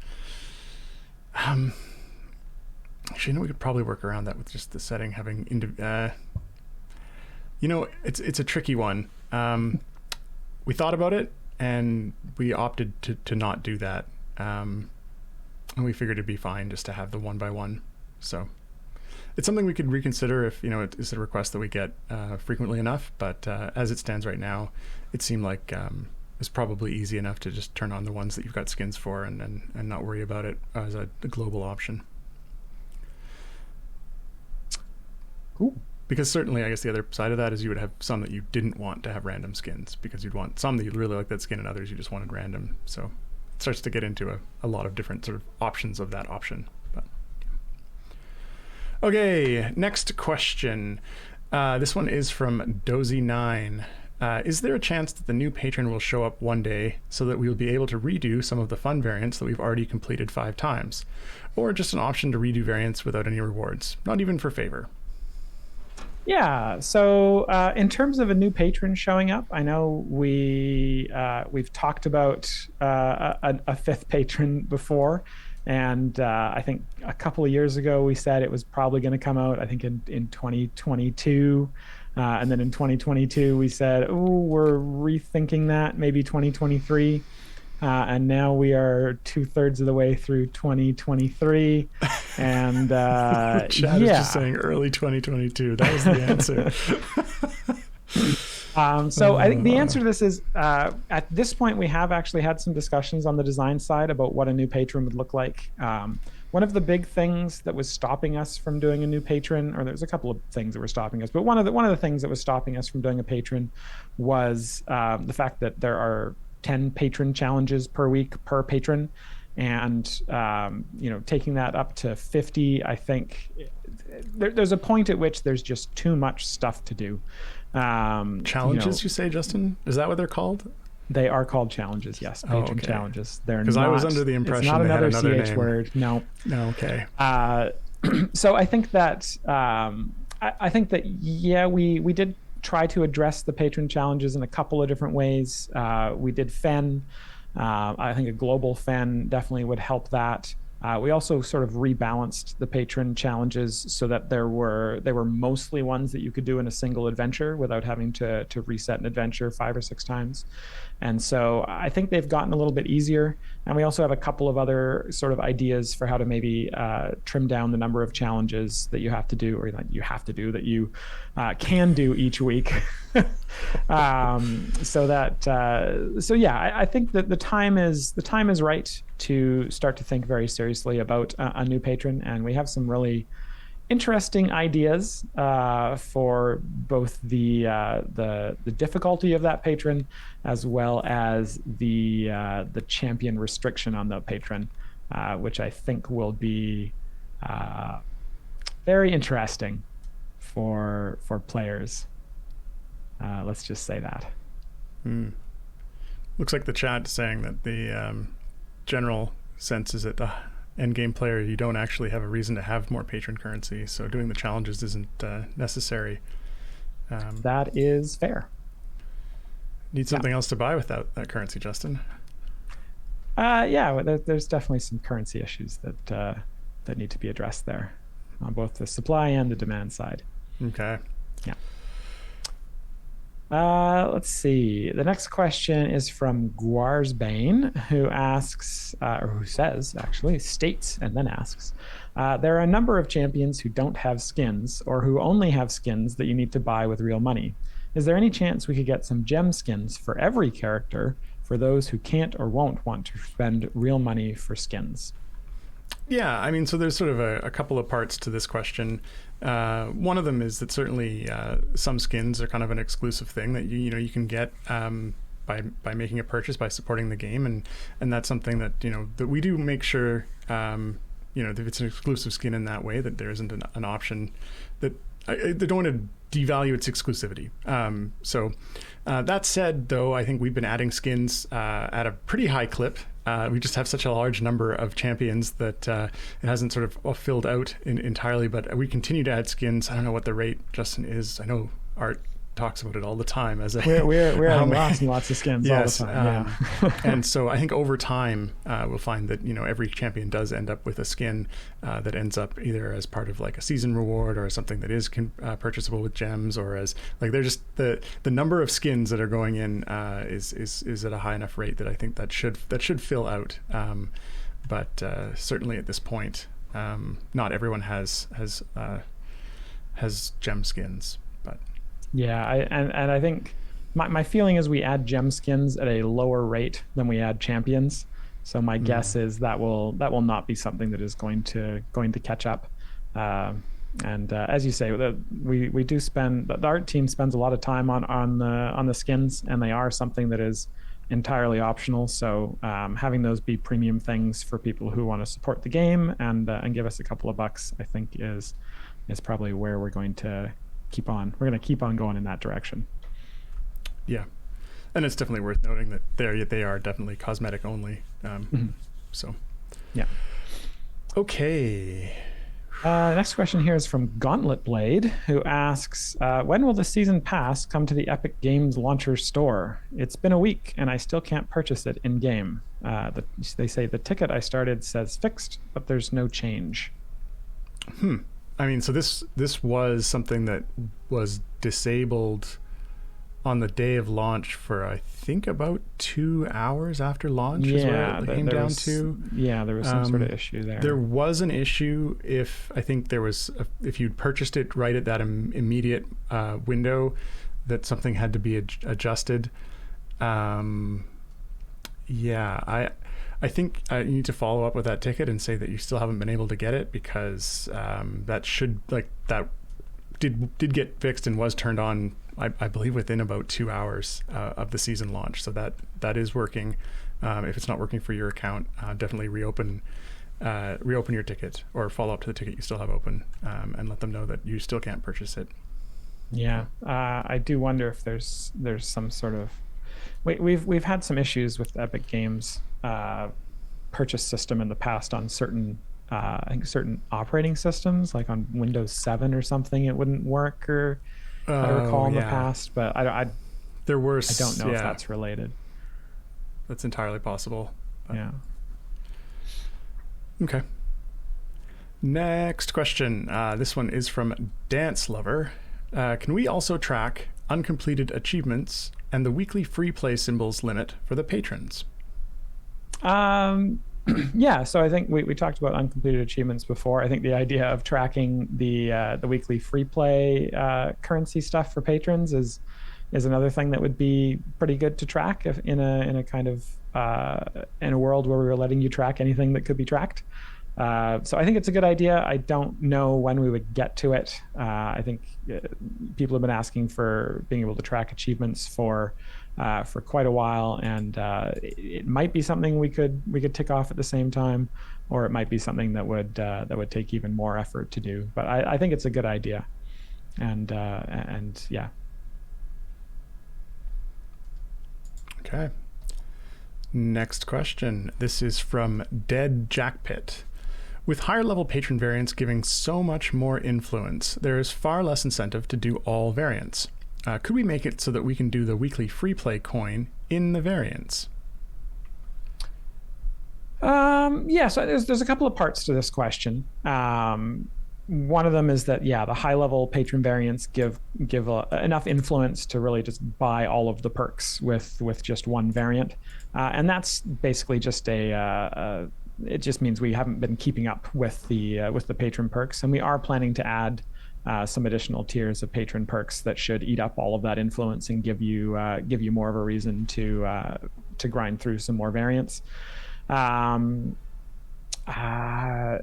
actually, we could probably work around that with just the setting having, it's a tricky one. We thought about it and we opted to not do that. And we figured it'd be fine just to have the one by one. So it's something we could reconsider if, it is a request that we get frequently enough. But as it stands right now, it seemed like it's probably easy enough to just turn on the ones that you've got skins for and not worry about it as a global option. Cool. Because certainly, I guess the other side of that is you would have some that you didn't want to have random skins, because you'd want some that you'd really like that skin and others you just wanted random. So starts to get into a lot of different sort of options of that option. But okay, next question. This one is from Dozy9. Is there a chance that the new patron will show up one day so that we will be able to redo some of the fun variants that we've already completed 5 times? Or just an option to redo variants without any rewards, not even for favor? Yeah, so in terms of a new patron showing up, I know we've talked about a 5th patron before, and I think a couple of years ago we said it was probably going to come out, I think in 2022, and then in 2022 we said, oh, we're rethinking that, maybe 2023. And now we are 2/3 of the way through 2023, and Chad is just saying early 2022. That was the answer. So I think the answer to this is, at this point, we have actually had some discussions on the design side about what a new patron would look like. One of the big things that was stopping us from doing a new patron, or there's a couple of things that were stopping us, but one of the things that was stopping us from doing a patron was the fact that there are 10 patron challenges per week per patron, and taking that up to 50, I think there's a point at which there's just too much stuff to do. Challenges, you say, Justin? Is that what they're called? They are called challenges, yes. Patron challenges. They're because I was under the impression it's not they another had another CH name. word. No. Okay. So I think that I think that we did try to address the patron challenges in a couple of different ways. We did Fen. I think a global Fen definitely would help that. We also sort of rebalanced the patron challenges so that they were mostly ones that you could do in a single adventure without having to reset an adventure 5 or 6 times. And so I think they've gotten a little bit easier. And we also have a couple of other sort of ideas for how to maybe trim down the number of challenges that you have to do, or that you can do each week. I think that the time is right to start to think very seriously about a new patron, and we have some really interesting ideas for both the difficulty of that patron, as well as the champion restriction on the patron, which I think will be very interesting for players. Let's just say that. Looks like the chat saying that the general sense is that end game player, you don't actually have a reason to have more patron currency. So doing the challenges isn't necessary. That is fair. Need something else to buy without that currency, Justin? There's definitely some currency issues that need to be addressed there on both the supply and the demand side. Okay. Yeah. Let's see. The next question is from Guarsbane, who asks, or who says, actually, states and then asks, there are a number of champions who don't have skins or who only have skins that you need to buy with real money. Is there any chance we could get some gem skins for every character for those who can't or won't want to spend real money for skins? Yeah, I mean, so there's sort of a couple of parts to this question. One of them is that certainly some skins are kind of an exclusive thing that you can get by making a purchase, by supporting the game, and that's something that that we do make sure if it's an exclusive skin in that way, that there isn't an option that they don't want to devalue its exclusivity. So that said, though, I think we've been adding skins at a pretty high clip. We just have such a large number of champions that it hasn't sort of filled out entirely, but we continue to add skins. I don't know what the rate, Justin, is. I know Art talks about it all the time. We're adding lots and lots of skins all the time. And so I think over time we'll find that every champion does end up with a skin that ends up either as part of like a season reward or something that is purchasable with gems, or as like they're just the number of skins that are going in is at a high enough rate that I think that should fill out. But certainly at this point, not everyone has gem skins. Yeah, I think my feeling is we add gem skins at a lower rate than we add champions. So my guess is that will not be something that is going to catch up. And as you say, we do spend, the art team spends a lot of time on the skins, and they are something that is entirely optional. So having those be premium things for people who want to support the game and give us a couple of bucks, I think is probably where we're going to keep on going in that direction. Yeah, and it's definitely worth noting that they are definitely cosmetic only. So yeah. Okay. Next question here is from Gauntlet Blade, who asks, when will the season pass come to the Epic Games Launcher store? It's been a week and I still can't purchase it in game. They say the ticket I started says fixed, but there's no change. I mean, so this was something that was disabled on the day of launch for I think about 2 hours after launch. Is what it came down to. Yeah, there was some sort of issue there. There was an issue if you'd purchased it right at that immediate window, that something had to be adjusted. I think you need to follow up with that ticket and say that you still haven't been able to get it, because that did get fixed and was turned on, I believe, within about 2 hours of the season launch. So that is working. If it's not working for your account, definitely reopen your ticket, or follow up to the ticket you still have open, and let them know that you still can't purchase it. Yeah, I do wonder if there's some sort of we've had some issues with Epic Games purchase system in the past on certain I think certain operating systems, like on Windows 7 or something, it wouldn't work, or I recall in the past, but I don't know if that's related. That's entirely possible. Yeah. Okay. Next question. This one is from Dance Lover. Can we also track uncompleted achievements and the weekly free play symbols limit for the patrons? Yeah, so I think we talked about uncompleted achievements before. I think the idea of tracking the weekly free play currency stuff for patrons is another thing that would be pretty good to track if in a kind of in a world where we were letting you track anything that could be tracked. So I think it's a good idea. I don't know when we would get to it. I think people have been asking for being able to track achievements for quite a while, and it might be something we could tick off at the same time, or it might be something that would take even more effort to do. But I think it's a good idea, and yeah. Okay. Next question. This is from Dead Jackpit. With higher level patron variants giving so much more influence, there is far less incentive to do all variants. Could we make it so that we can do the weekly free play coin in the variants? So there's a couple of parts to this question. One of them is that, the high level patron variants give enough influence to really just buy all of the perks with just one variant. And that's basically just it just means we haven't been keeping up with the patron perks, and we are planning to add some additional tiers of patron perks that should eat up all of that influence and give you more of a reason to grind through some more variants. I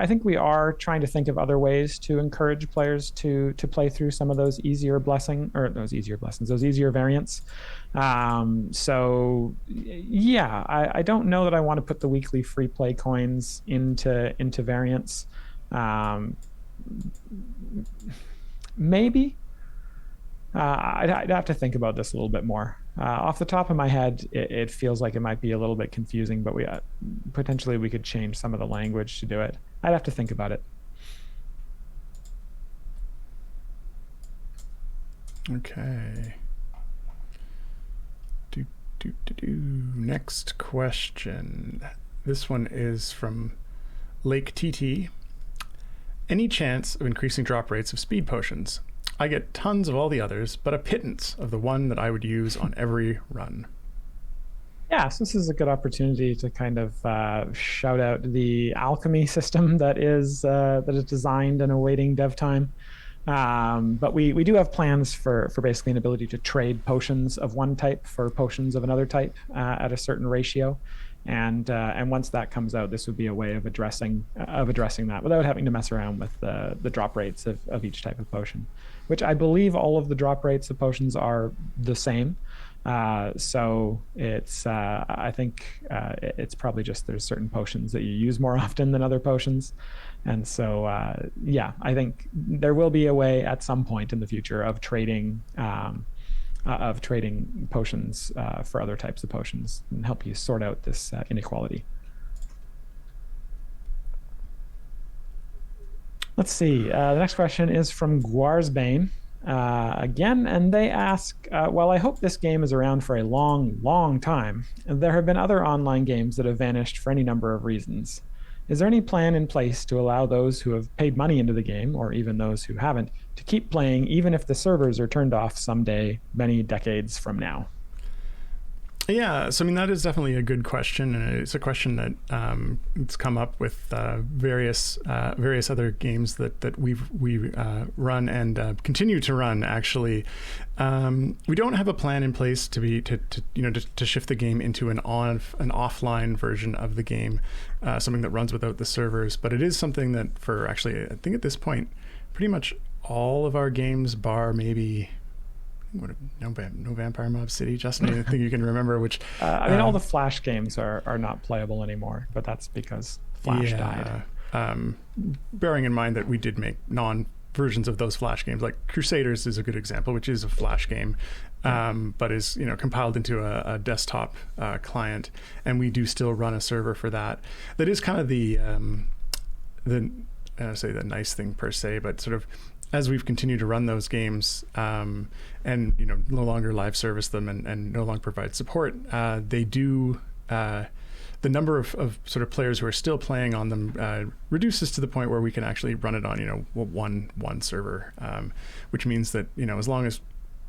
think we are trying to think of other ways to encourage players to play through some of those easier variants. I don't know that I want to put the weekly free play coins into variants. Maybe. I'd have to think about this a little bit more. Off the top of my head, it feels like it might be a little bit confusing, but potentially we could change some of the language to do it. I'd have to think about it. Okay. Next question. This one is from Lake TT. Any chance of increasing drop rates of speed potions? I get tons of all the others, but a pittance of the one that I would use on every run. Yeah, so this is a good opportunity to kind of shout out the alchemy system that is designed and awaiting dev time. But we do have plans for basically an ability to trade potions of one type for potions of another type at a certain ratio. And once that comes out, this would be a way of addressing that without having to mess around with the drop rates of each type of potion, which I believe all of the drop rates of potions are the same. So it's I think it's probably just there's certain potions that you use more often than other potions. And so I think there will be a way at some point in the future of trading potions for other types of potions and help you sort out this inequality. Let's see. The next question is from Guarsbane again, and they ask, well, I hope this game is around for a long, long time. There have been other online games that have vanished for any number of reasons. Is there any plan in place to allow those who have paid money into the game, or even those who haven't, to keep playing even if the servers are turned off someday, many decades from now? Yeah, so I mean, that is definitely a good question, and it's a question that it's come up with various other games that we run and continue to run. Actually, we don't have a plan in place to shift the game into an offline version of the game, something that runs without the servers. But it is something that, for actually, I think at this point, pretty much all of our games, bar maybe. No Vampire Mob City, Justin. I think you can remember which. All the Flash games are not playable anymore, but that's because Flash died. Bearing in mind that we did make non-versions of those Flash games, like Crusaders is a good example, which is a Flash game, but is compiled into a desktop client, and we do still run a server for that. That is kind of the nice thing per se, but sort of. As we've continued to run those games and no longer live service them and no longer provide support, they do the number of sort of players who are still playing on them reduces to the point where we can actually run it on one server, which means that as long as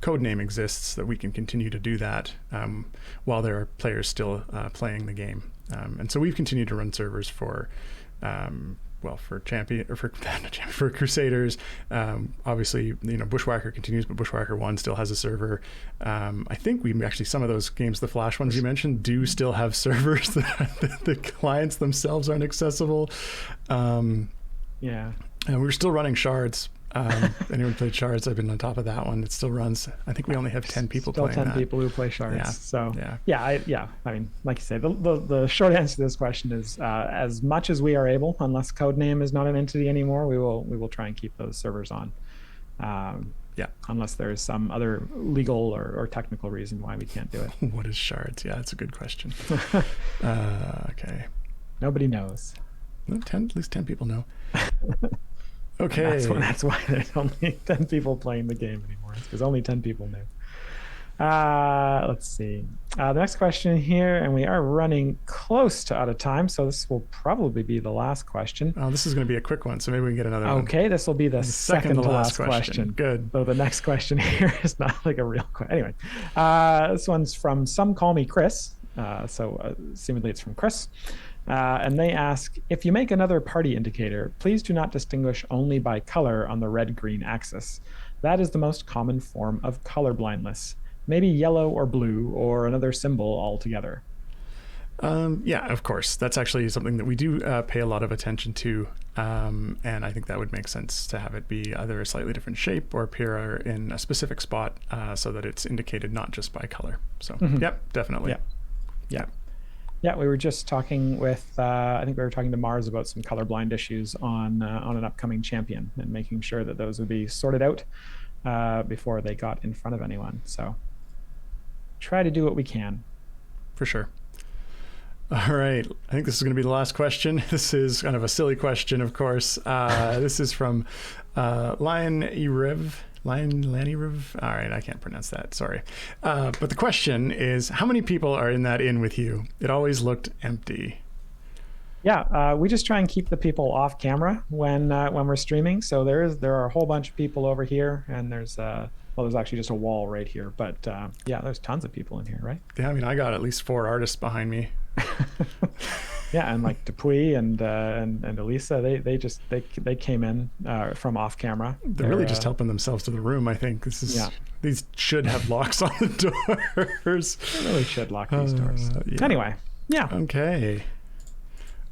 Codename exists, that we can continue to do that while there are players still playing the game. And so we've continued to run servers for Crusaders. Obviously, Bushwhacker continues, but Bushwhacker 1 still has a server. I think we actually, some of those games, the Flash ones you mentioned, do still have servers that the clients themselves aren't accessible. And we're still running Shards. Anyone played Shards? I've been on top of that one. It still runs. I think we only have 10 people playing that. 10 people who play Shards. Yeah. So I mean, like you say, the short answer to this question is as much as we are able, unless Codename is not an entity anymore, we will try and keep those servers on. Unless there's some other legal or technical reason why we can't do it. What is Shards? Yeah, that's a good question. Okay. Nobody knows. At least 10 people know. Okay. That's why there's only 10 people playing the game anymore. It's because only 10 people knew. Let's see. The next question here, and we are running close to out of time, so this will probably be the last question. Oh, this is going to be a quick one, so maybe we can get another one. Okay, this will be the second to last question. Good. So the next question here is not like a real question. Anyway, this one's from Some Call Me Chris. Seemingly it's from Chris. And they ask, if you make another party indicator, please do not distinguish only by color on the red-green axis. That is the most common form of color blindness. Maybe yellow or blue or another symbol altogether. Yeah, of course. That's actually something that we do pay a lot of attention to. And I think that would make sense to have it be either a slightly different shape or appear in a specific spot so that it's indicated not just by color. So, Yep, definitely. Yeah, we were just talking with, I think we were talking to Mars about some colorblind issues on an upcoming champion and making sure that those would be sorted out before they got in front of anyone. So try to do what we can. For sure. All right. I think this is going to be the last question. This is kind of a silly question, of course. This is from Lanirev. All right, I can't pronounce that. Sorry. But the question is, how many people are in that inn with you? It always looked empty. Yeah, we just try and keep the people off camera when we're streaming. So there are a whole bunch of people over here, and there's actually just a wall right here. But yeah, there's tons of people in here, right? Yeah, I mean, I got at least 4 artists behind me. Yeah, and like Dupuy and Elisa, they came in from off camera. They're really just helping themselves to the room. I think these should have locks on the doors. They really should lock these doors. Yeah. Anyway, yeah. Okay.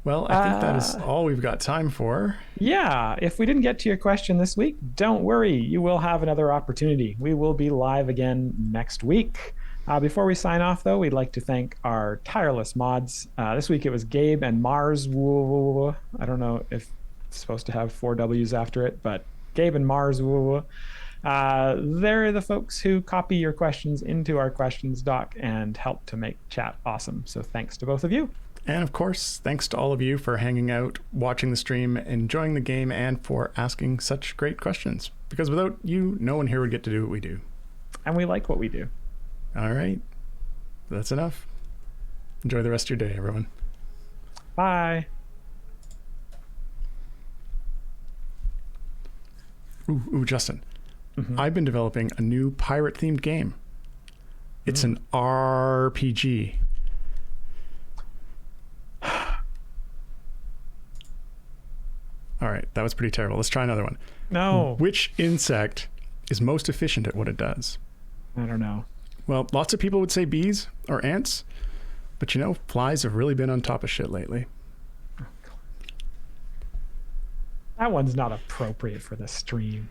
Well, I think that is all we've got time for. Yeah. If we didn't get to your question this week, don't worry. You will have another opportunity. We will be live again next week. Before we sign off, though, we'd like to thank our tireless mods. This week it was Gabe and Mars. I don't know if it's supposed to have 4 W's after it, but Gabe and Mars. They're the folks who copy your questions into our questions doc and help to make chat awesome. So thanks to both of you. And of course, thanks to all of you for hanging out, watching the stream, enjoying the game, and for asking such great questions. Because without you, no one here would get to do what we do. And we like what we do. All right. That's enough. Enjoy the rest of your day, everyone. Bye. Ooh, Justin. I've been developing a new pirate-themed game. It's an RPG. All right, that was pretty terrible. Let's try another one. No. Which insect is most efficient at what it does? I don't know. Well, lots of people would say bees or ants, but you know, flies have really been on top of shit lately. That one's not appropriate for the stream.